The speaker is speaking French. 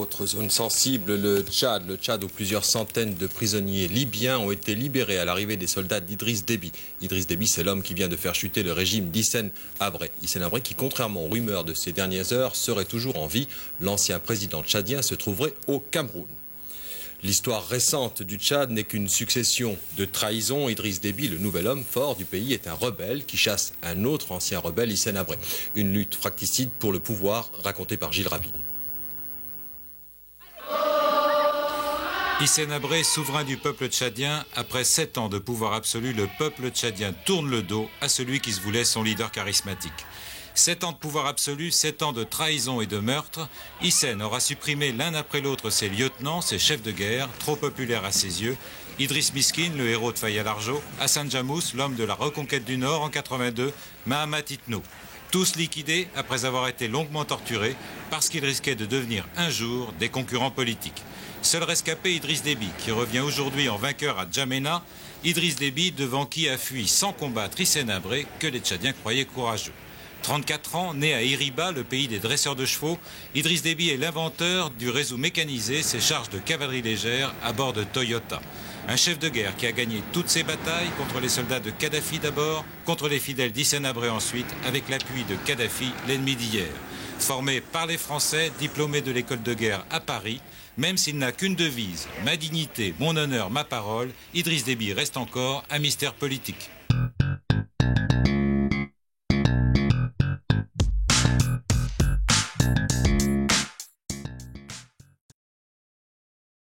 Autre zone sensible, le Tchad. Le Tchad où plusieurs centaines de prisonniers libyens ont été libérés à l'arrivée des soldats d'Idriss Déby. Idriss Déby, c'est l'homme qui vient de faire chuter le régime d'Hissène Habré. Hissène Habré qui, contrairement aux rumeurs de ces dernières heures, serait toujours en vie. L'ancien président tchadien se trouverait au Cameroun. L'histoire récente du Tchad n'est qu'une succession de trahisons. Idriss Déby, le nouvel homme fort du pays, est un rebelle qui chasse un autre ancien rebelle, Hissène Habré. Une lutte fratricide pour le pouvoir racontée par Gilles Ravine. Hissène Habré, souverain du peuple tchadien, après 7 ans de pouvoir absolu, le peuple tchadien tourne le dos à celui qui se voulait son leader charismatique. 7 ans de pouvoir absolu, 7 ans de trahison et de meurtre, Hissène aura supprimé l'un après l'autre ses lieutenants, ses chefs de guerre, trop populaires à ses yeux, Idriss Miskin, le héros de Faya Largeau, Hassan Jammous, l'homme de la reconquête du Nord en 82, Mahamat Itno. Tous liquidés après avoir été longuement torturés parce qu'ils risquaient de devenir un jour des concurrents politiques. Seul rescapé Idriss Déby, qui revient aujourd'hui en vainqueur à Djamena. Idriss Déby, devant qui a fui sans combattre Hissène Habré, que les Tchadiens croyaient courageux. 34 ans, né à Iriba, le pays des dresseurs de chevaux, Idriss Déby est l'inventeur du réseau mécanisé, ses charges de cavalerie légère à bord de Toyota. Un chef de guerre qui a gagné toutes ses batailles contre les soldats de Kadhafi d'abord, contre les fidèles d'Hissène Habré ensuite, avec l'appui de Kadhafi, l'ennemi d'hier. Formé par les Français, diplômé de l'école de guerre à Paris, même s'il n'a qu'une devise, ma dignité, mon honneur, ma parole, Idriss Déby reste encore un mystère politique.